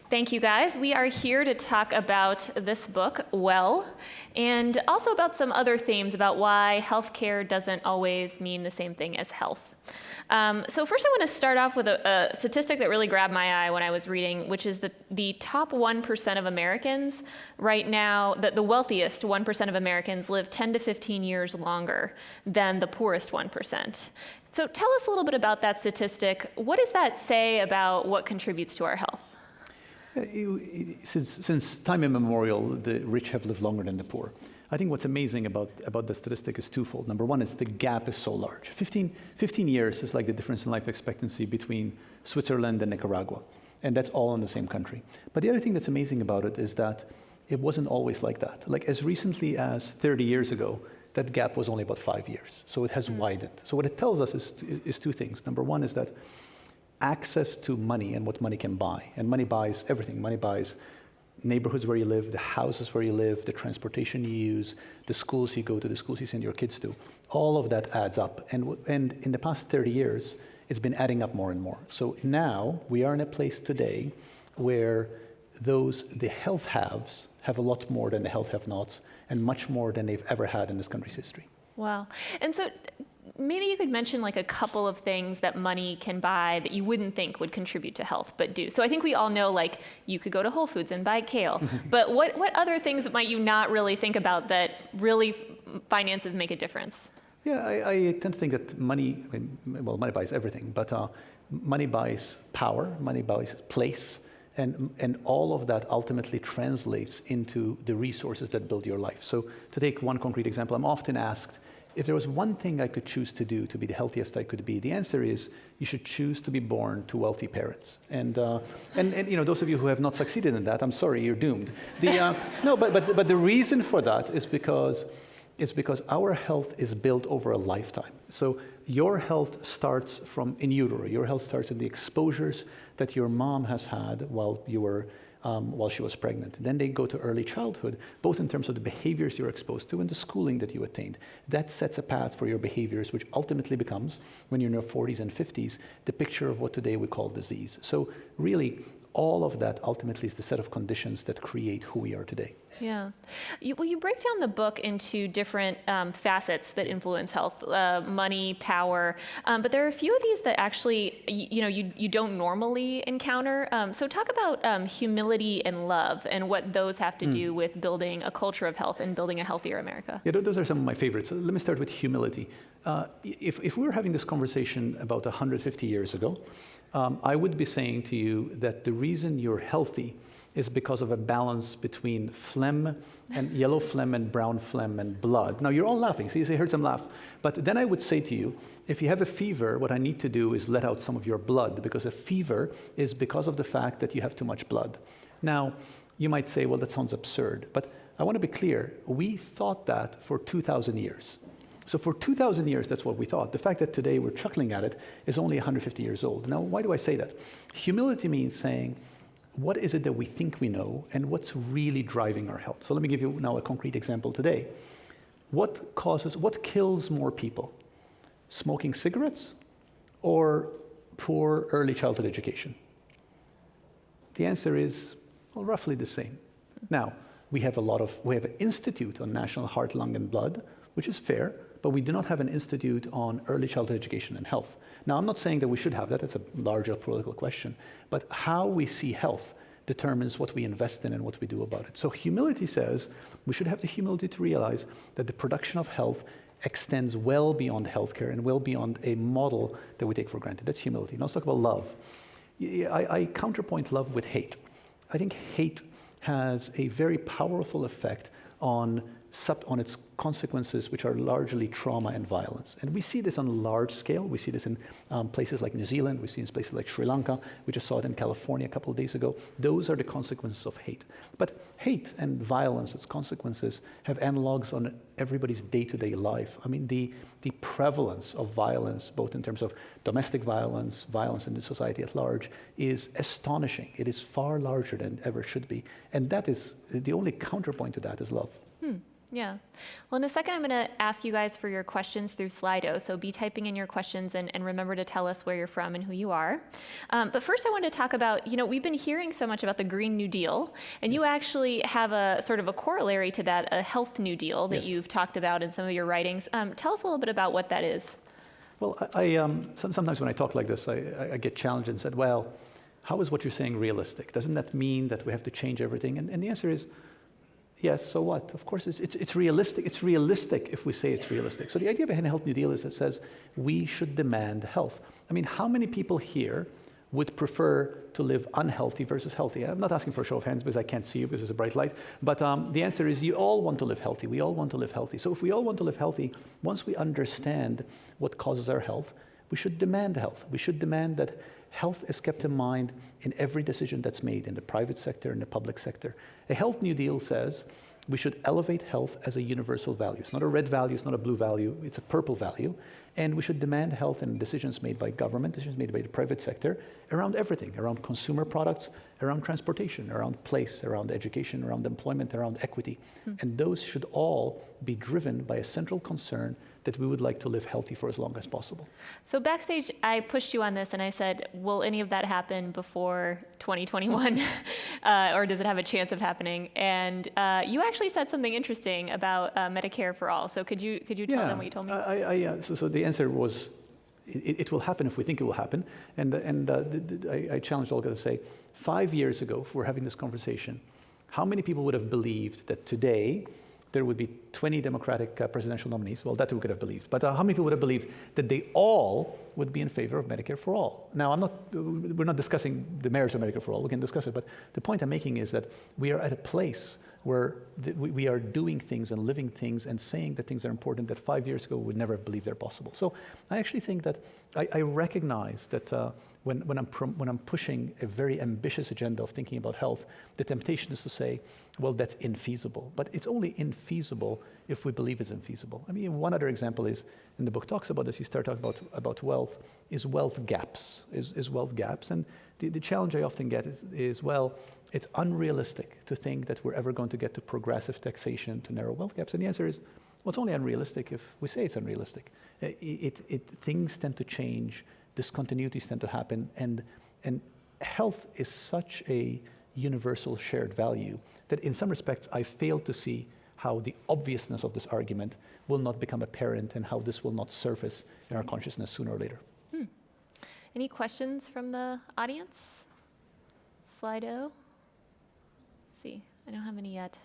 Thank you, guys. We are here to talk about this book, Well, and also about some other themes about why healthcare doesn't always mean the same thing as health. So first I want to start off with a statistic that really grabbed my eye when I was reading, which is that the top 1% of Americans right now, the wealthiest 1% of Americans live 10 to 15 years longer than the poorest 1%. So tell us a little bit about that statistic. What does that say about what contributes to our health? Since time immemorial, the rich have lived longer than the poor. I think what's amazing about the statistic is twofold. Number one is the gap is so large. 15 years is like the difference in life expectancy between Switzerland and Nicaragua. And that's all in the same country. But the other thing that's amazing about it is that it wasn't always like that. Like as recently as 30 years ago, that gap was only about 5 years. So it has widened. So what it tells us is two things. Number one is that access to money and what money can buy. And money buys everything. Money buys neighborhoods where you live, the houses where you live, the transportation you use, the schools you go to, the schools you send your kids to. All of that adds up. And in the past 30 years, it's been adding up more and more. So now we are in a place today where the health haves have a lot more than the health have-nots and much more than they've ever had in this country's history. Wow. And so maybe you could mention like a couple of things that money can buy that you wouldn't think would contribute to health, but do. So I think we all know, like, you could go to Whole Foods and buy kale, but what other things might you not really think about that really finances make a difference? Yeah, I tend to think that money buys everything, but money buys power, money buys place, and all of that ultimately translates into the resources that build your life. So to take one concrete example, I'm often asked, if there was one thing I could choose to do to be the healthiest I could be, the answer is you should choose to be born to wealthy parents. And you know, those of you who have not succeeded in that, I'm sorry, you're doomed. No, but the reason for that is because our health is built over a lifetime. So your health starts from in utero. Your health starts in the exposures that your mom has had while she was pregnant. Then they go to early childhood, both in terms of the behaviors you're exposed to and the schooling that you attained. That sets a path for your behaviors, which ultimately becomes, when you're in your 40s and 50s, the picture of what today we call disease. So really, all of that ultimately is the set of conditions that create who we are today. Yeah. You break down the book into different facets that influence health, money, power, but there are a few of these that actually, you don't normally encounter. So talk about humility and love and what those have to do with building a culture of health and building a healthier America. Yeah, those are some of my favorites. So let me start with humility. If we were having this conversation about 150 years ago, I would be saying to you that the reason you're healthy is because of a balance between phlegm and yellow phlegm and brown phlegm and blood. Now, you're all laughing. See, I heard some laugh. But then I would say to you, if you have a fever, what I need to do is let out some of your blood, because a fever is because of the fact that you have too much blood. Now, you might say, well, that sounds absurd. But I want to be clear. We thought that for 2,000 years. So for 2,000 years, that's what we thought. The fact that today we're chuckling at it is only 150 years old. Now, why do I say that? Humility means saying, what is it that we think we know, and what's really driving our health? So let me give you now a concrete example today. What kills more people? Smoking cigarettes or poor early childhood education? The answer is, well, roughly the same. Now, we have an institute on national heart, lung, and blood, which is fair, but we do not have an institute on early childhood education and health. Now, I'm not saying that we should have that. That's a larger political question. But how we see health determines what we invest in and what we do about it. So humility says we should have the humility to realize that the production of health extends well beyond healthcare and well beyond a model that we take for granted. That's humility. Now let's talk about love. I counterpoint love with hate. I think hate has a very powerful effect on its consequences, which are largely trauma and violence. And we see this on a large scale. We see this in places like New Zealand. We see it in places like Sri Lanka. We just saw it in California a couple of days ago. Those are the consequences of hate. But hate and violence, its consequences, have analogs on everybody's day-to-day life. I mean, the prevalence of violence, both in terms of domestic violence, violence in the society at large, is astonishing. It is far larger than it ever should be. And that is, the only counterpoint to that is love. Yeah. Well, in a second, I'm going to ask you guys for your questions through Slido. So be typing in your questions and remember to tell us where you're from and who you are. But first, I wanted to talk about, we've been hearing so much about the Green New Deal, and you actually have a sort of a corollary to that, a Health New Deal that you've talked about in some of your writings. Tell us a little bit about what that is. Well, sometimes when I talk like this, I get challenged and said, well, how is what you're saying realistic? Doesn't that mean that we have to change everything? And the answer is, yes, so what? Of course, it's realistic. It's realistic if we say it's realistic. So the idea behind a Health New Deal is it says we should demand health. I mean, how many people here would prefer to live unhealthy versus healthy? I'm not asking for a show of hands because I can't see you because there's a bright light. But the answer is you all want to live healthy. We all want to live healthy. So if we all want to live healthy, once we understand what causes our health, we should demand health. We should demand that health is kept in mind in every decision that's made in the private sector and the public sector. A Health New Deal says we should elevate health as a universal value. It's not a red value, it's not a blue value, it's a purple value. And we should demand health in decisions made by government, decisions made by the private sector, around everything, around consumer products, around transportation, around place, around education, around employment, around equity. And those should all be driven by a central concern that we would like to live healthy for as long as possible. So backstage, I pushed you on this and I said, will any of that happen before 2021? Or does it have a chance of happening? And you actually said something interesting about Medicare for all. So could you tell them what you told me? So the answer was, it will happen if we think it will happen. And I challenged Olga to say, 5 years ago, if we're having this conversation, how many people would have believed that today there would be 20 Democratic presidential nominees? Well, that we could have believed. But how many people would have believed that they all would be in favor of Medicare for all? Now, we're not discussing the merits of Medicare for all. We can discuss it. But the point I'm making is that we are at a place where we are doing things and living things and saying that things are important that 5 years ago we would never have believed they're possible. So I actually think that I recognize that when I'm pushing a very ambitious agenda of thinking about health, the temptation is to say, well, that's infeasible. But it's only infeasible if we believe it's infeasible. I mean, one other example is, in the book talks about this, you start talking about wealth, is wealth gaps. Is wealth gaps. And the challenge I often get is, well, it's unrealistic to think that we're ever going to get to progressive taxation to narrow wealth gaps. And the answer is, well, it's only unrealistic if we say it's unrealistic. Things tend to change, discontinuities tend to happen, and health is such a universal shared value that in some respects I fail to see how the obviousness of this argument will not become apparent and how this will not surface in our consciousness sooner or later. Any questions from the audience? Slido? Let's see, I don't have any yet.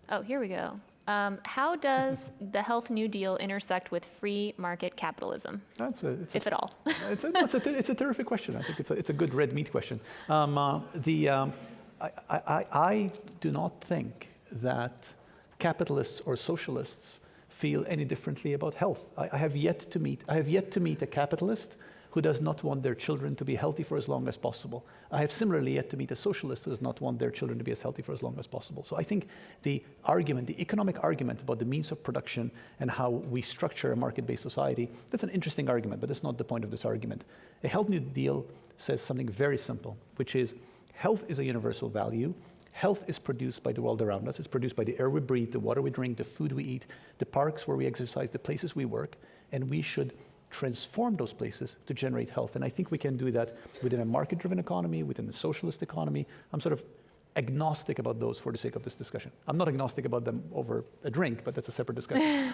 Oh, here we go. How does the Health New Deal intersect with free market capitalism, if at all? It's a terrific question. I think it's a good red meat question. I do not think that capitalists or socialists feel any differently about health. I have yet to meet a capitalist who does not want their children to be healthy for as long as possible. I have similarly yet to meet a socialist who does not want their children to be as healthy for as long as possible. So I think the economic argument about the means of production and how we structure a market-based society, that's an interesting argument, but that's not the point of this argument. A Health New Deal says something very simple, which is health is a universal value. Health is produced by the world around us. It's produced by the air we breathe, the water we drink, the food we eat, the parks where we exercise, the places we work, and we should transform those places to generate health. And I think we can do that within a market-driven economy, within a socialist economy. I'm sort of agnostic about those for the sake of this discussion. I'm not agnostic about them over a drink, but that's a separate discussion.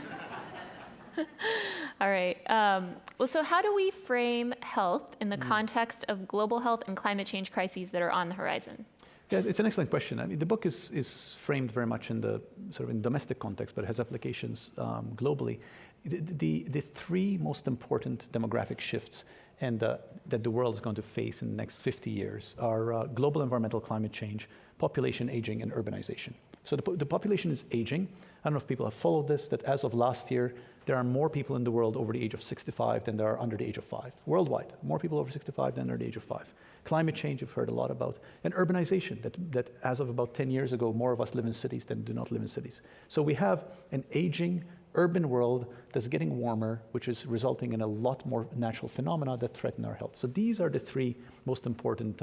All right. Well, so how do we frame health in the context of global health and climate change crises that are on the horizon? Yeah, it's an excellent question. I mean, the book is framed very much in the sort of in domestic context, but it has applications globally. The three most important demographic shifts that the world is going to face in the next 50 years are global environmental climate change, population aging, and urbanization. So the population is aging. I don't know if people have followed this, that as of last year, there are more people in the world over the age of 65 than there are under the age of 5. Worldwide, more people over 65 than under the age of 5. Climate change, you've heard a lot about. And urbanization, that as of about 10 years ago, more of us live in cities than do not live in cities. So we have an aging urban world that's getting warmer, which is resulting in a lot more natural phenomena that threaten our health. So these are the three most important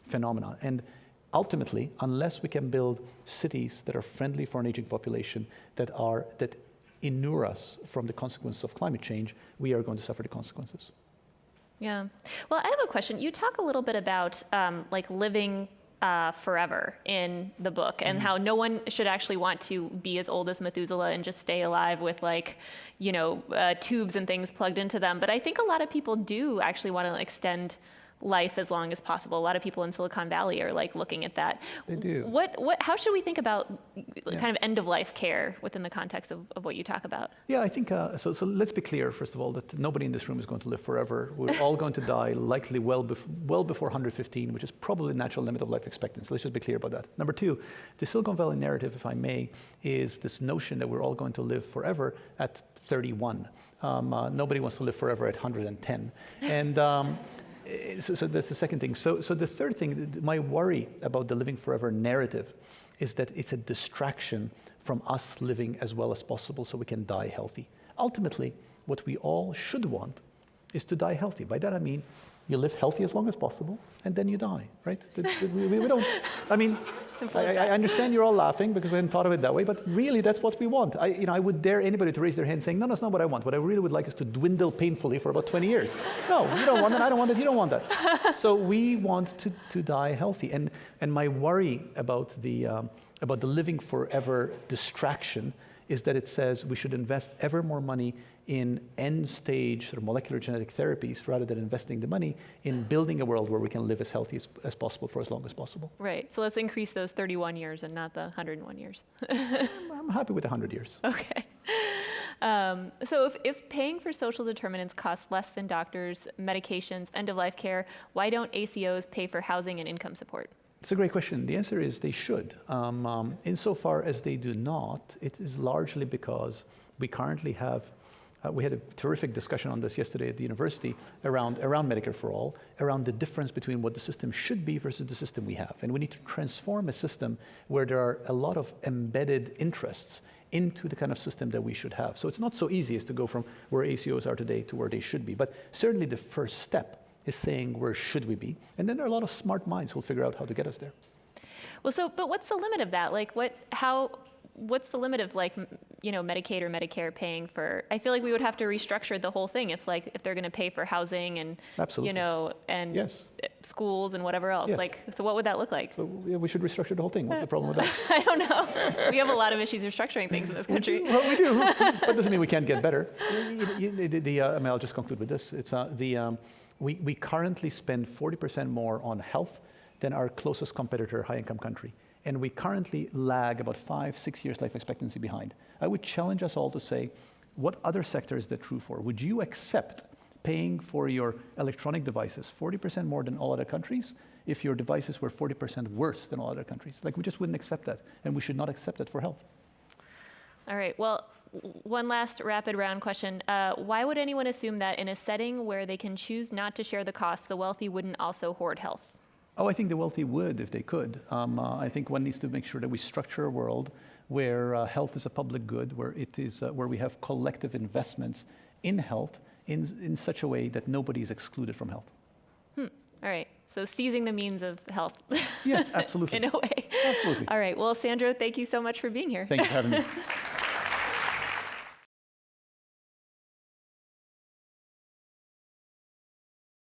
phenomena. And ultimately, unless we can build cities that are friendly for an aging population, that inure us from the consequences of climate change, we are going to suffer the consequences. Yeah. Well, I have a question. You talk a little bit about like living forever in the book, and how no one should actually want to be as old as Methuselah and just stay alive with like, tubes and things plugged into them. But I think a lot of people do actually want to extend life as long as possible. A lot of people in Silicon Valley are like looking at that. They do. How should we think about kind of end of life care within the context of what you talk about? Yeah, I think, so let's be clear, first of all, that nobody in this room is going to live forever. We're all going to die likely well before 115, which is probably the natural limit of life expectancy. Let's just be clear about that. Number two, the Silicon Valley narrative, if I may, is this notion that we're all going to live forever at 31. Nobody wants to live forever at 110. And so that's the second thing. So the third thing, my worry about the living forever narrative is that it's a distraction from us living as well as possible so we can die healthy. Ultimately, what we all should want is to die healthy. By that I mean, you live healthy as long as possible, and then you die, right? We don't, I mean, I understand you're all laughing because we hadn't thought of it that way, but really that's what we want. I would dare anybody to raise their hand saying, no, that's not what I want. What I really would like is to dwindle painfully for about 20 years. No, you don't want that, I don't want that, you don't want that. So we want to die healthy. And my worry about the living forever distraction is that it says we should invest ever more money in end-stage sort of molecular genetic therapies rather than investing the money in building a world where we can live as healthy as possible for as long as possible. Right. So let's increase those 31 years and not the 101 years. I'm happy with 100 years. Okay. So if paying for social determinants costs less than doctors, medications, end-of-life care, why don't ACOs pay for housing and income support? It's a great question. The answer is they should. Insofar as they do not, it is largely because we currently have, we had a terrific discussion on this yesterday at the university around Medicare for All, around the difference between what the system should be versus the system we have. And we need to transform a system where there are a lot of embedded interests into the kind of system that we should have. So it's not so easy as to go from where ACOs are today to where they should be. But certainly the first step is saying where should we be, and then there are a lot of smart minds who'll figure out how to get us there. Well, but what's the limit of that? Like, what's the limit of like, Medicaid or Medicare paying for? I feel like we would have to restructure the whole thing if they're going to pay for housing and Absolutely. And yes. schools and whatever else. Yes. So what would that look like? So yeah, we should restructure the whole thing. What's the problem with that? I don't know. We have a lot of issues restructuring things in this country. Well, we do, but doesn't mean we can't get better. I'll just conclude with this. It's we currently spend 40% more on health than our closest competitor, high-income country. And we currently lag about 5-6 years life expectancy behind. I would challenge us all to say, what other sector is that true for? Would you accept paying for your electronic devices 40% more than all other countries if your devices were 40% worse than all other countries? Like, we just wouldn't accept that, and we should not accept it for health. All right, well, one last rapid round question. Why would anyone assume that in a setting where they can choose not to share the costs, the wealthy wouldn't also hoard health? Oh, I think the wealthy would if they could. I think one needs to make sure that we structure a world where health is a public good, where it is where we have collective investments in health in such a way that nobody is excluded from health. All right. So seizing the means of health. Yes, absolutely. In a way. Absolutely. All right. Well, Sandro, thank you so much for being here. Thank you for having me.